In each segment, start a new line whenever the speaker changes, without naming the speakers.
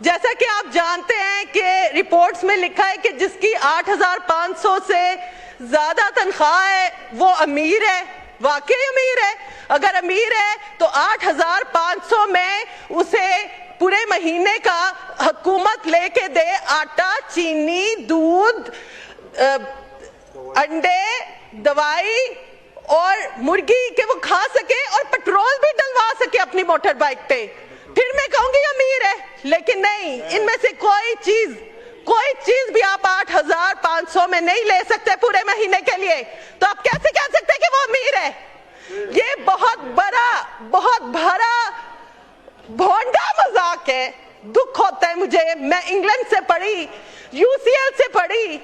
جیسا کہ آپ جانتے ہیں کہ رپورٹس میں لکھا ہے کہ جس کی 8,500 سے زیادہ تنخواہ ہے وہ امیر ہے. واقعی امیر ہے؟ اگر امیر ہے تو 8,500 میں اسے پورے مہینے کا حکومت لے کے دے آٹا، چینی، دودھ، انڈے، دوائی اور مرغی کہ وہ کھا سکے اور پیٹرول بھی ڈلوا سکے اپنی موٹر بائک پہ. پھر میں کہوں گی امیر ہے. لیکن نہیں، ان میں سے کوئی چیز بھی آپ 8,500 میں نہیں لے سکتے پورے مہینے کے لیے. تو آپ کیسے کہہ سکتے کہ وہ امیر ہے؟ یہ بہت بڑا بھونڈا مذاق ہے. دکھ ہوتا ہے مجھے. میں انگلینڈ سے پڑھی، UCL سے پڑھی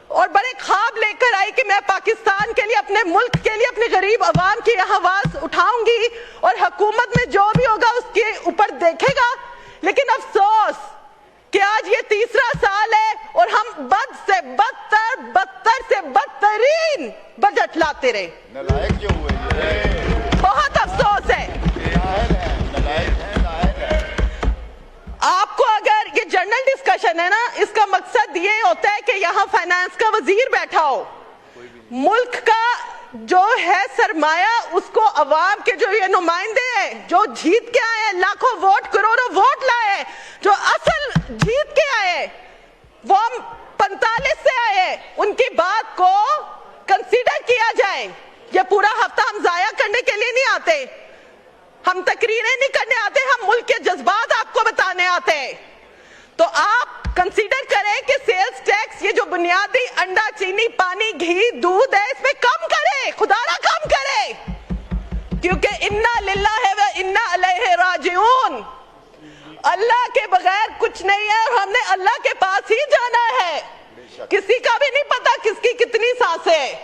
اور بڑے خواب لے کر آئی کہ میں پاکستان کے لیے، اپنے ملک کے لیے، اپنے غریب عوام کی آواز اٹھاؤں گی اور حکومت میں جو بھی ہوگا اس کے اوپر دیکھے گا. لیکن افسوس کہ آج یہ تیسرا سال ہے اور ہم بد سے بدترین بجٹ لاتے رہے.
نالائق جو ہوئے
بہت افسوس ہے. آپ کو اگر یہ جنرل ڈسکشن ہے نا، اس کا مقصد یہ ہوتا ہے کہ یہاں فائنانس کا وزیر بیٹھا ہو، ملک کا جو ہے سرمایہ اس کو عوام کے جو یہ نمائندے ہیں جو جیت کے آئے ہیں، لاکھوں ووٹ، کروڑوں ووٹ لائے ہیں، جو اصل جیت کے آئے ہیں، وہ 45 سے آئے ہیں، ان کی بات کو کنسیڈر کیا جائے. یہ پورا ہفتہ ہم ضائع کرنے کے لیے نہیں آتے، ہم تقریریں نہیں کرنے آتے، ہم ملک کے جذبات آپ کو بتانے آتے ہیں. تو آپ کنسیڈر کریں کہ سیلز ٹیکس، یہ جو بنیادی انڈا، چینی، پانی، گھی، دودھ ہے، اس میں کم کرے، خدا را کم کرے، کیونکہ انا للہ و انا الیہ راجعون. اللہ کے بغیر کچھ نہیں ہے اور ہم نے اللہ کے پاس ہی جانا ہے. کسی کا بھی نہیں پتا کس کی کتنی سانسیں ہیں.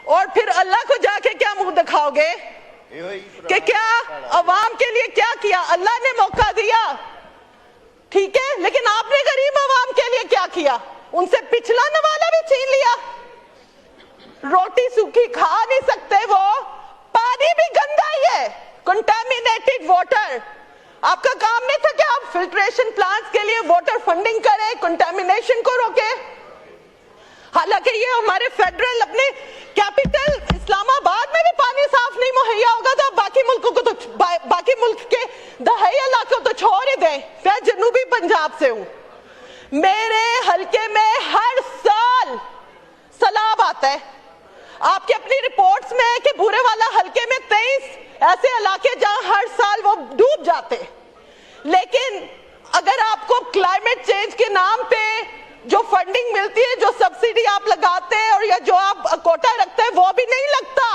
اور پھر اللہ کو جا کے کیا منہ دکھاؤ گے کہ کیا عوام کے لیے کیا کیا؟ اللہ نے موقع دیا، ٹھیک ہے، لیکن آپ نے غریب عوام کے لیے کیا کیا؟ ان سے پچھلا نوالا بھی چھین لیا. روٹی سوکھی کھا نہیں سکتے وہ، پانی بھی گندا ہی ہے، کنٹامینیٹڈ واٹر. آپ کا کام نہیں تھا کہ آپ فلٹریشن پلانٹس کے لیے واٹر فنڈنگ کریں، کنٹامینیشن کو روکے؟ حالانکہ یہ ہمارے فیڈرل اپنے کیپٹل اسلام آباد میں بھی پانی صاف نہیں مہیا ہوگا تو باقی ملکوں کو تو باقی ملک کے دہائی علاقوں تو چھوڑ ہی دیں. میں جنوبی پنجاب سے ہوں، میرے حلقے میں ہر سال سیلاب آتا ہے. آپ کی اپنی رپورٹس میں ہے کہ بورے والا حلقے میں 23 ایسے علاقے جہاں ہر سال وہ ڈوب جاتے. لیکن اگر آپ کو کلائمیٹ چینج کے نام پہ جو فنڈنگ ملتی ہے، جو سبسیڈی آپ لگاتے ہیں اور یا جو آپ کوٹا رکھتے ہیں، وہ بھی نہیں لگتا،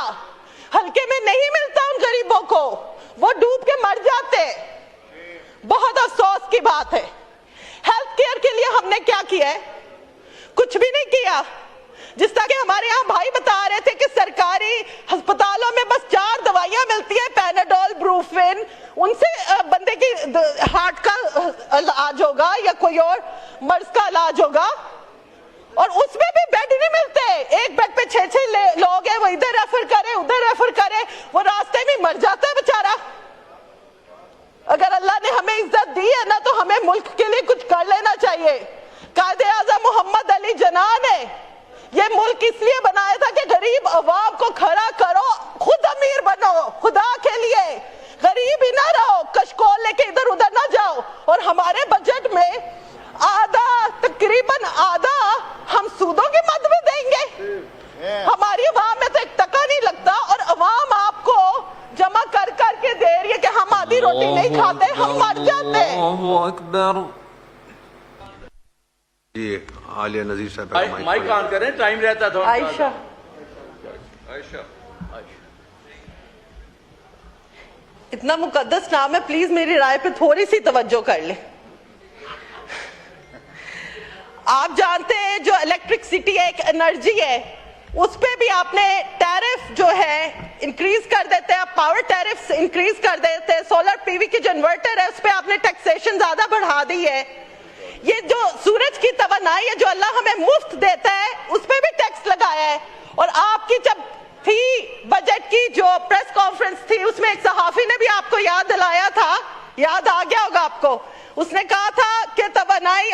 حلقے میں نہیں ملتا ان غریبوں کو، وہ ڈوب کے مر جاتے. بہت افسوس کی بات ہے. ہیلتھ کیئر کے لیے ہم نے کیا کیا ہے؟ کچھ بھی نہیں کیا. جس طرح کہ ہمارے یہاں بھائی بتا رہے تھے کہ سرکاری ہسپتالوں میں بس 4 دوائیاں ملتی ہیں، پیناڈول، بروفن، ان سے بندے کی ہارٹ کا علاج ہوگا یا کوئی اور مرض کا علاج ہوگا، اور اس میں بھی بیڈ نہیں ملتے. ایک بیڈ پہ 6 لوگ ہیں، وہ ادھر ریفر کرے ادھر ریفر کرے، وہ راستے میں مر جاتا ہے بیچارہ. اگر اللہ نے ہمیں عزت دی ہے نا تو ہمیں ملک کے لیے کچھ کر لینا چاہیے. قائد اعظم محمد علی جناح نے یہ ملک اس لیے بنایا تھا کہ غریب عوام کو کھڑا کرو، خود امیر بنو، خدا کے لیے غریب ہی نہ رہو، کشکول لے کے ادھر ادھر نہ جاؤ. اور ہمارے بجٹ میں تقریباً آدھا ہم سودوں کی مد میں دیں گے. ہماری عوام میں تو 1 ٹکا نہیں لگتا اور عوام آپ کو جمع کر کے دے رہی ہے کہ ہم آدھی روٹی نہیں کھاتے، ہم مر جاتے.
اللہ اکبر.
جی عالیہ نذیر صاحب
مائک آن کریں، ٹائم رہتا تھوڑا.
عائشہ اتنا مقدس نام ہے، پلیز میری رائے پہ تھوڑی سی توجہ کر لیں. آپ جانتے ہیں جو الیکٹرکسٹی ایک انرجی ہے، اس پہ بھی آپ نے ٹیرف جو ہے انکریز کر دیتے ہیں، آپ پاور ٹیرف انکریز کر دیتے ہیں. سولر پی وی کی جو انورٹر ہے اس پہ آپ نے ٹیکسیشن زیادہ بڑھا دی ہے. یہ جو سورج کی توانائی ہے جو اللہ ہمیں مفت دیتا ہے اس پہ بھی ٹیکس لگایا ہے. اور آپ کی جب تھی بجٹ کی جو پریس کانفرنس تھی اس میں ایک صحافی نے بھی آپ کو یاد دلایا تھا، یاد آ گیا ہوگا آپ کو، اس نے کہا تھا کہ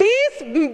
20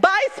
22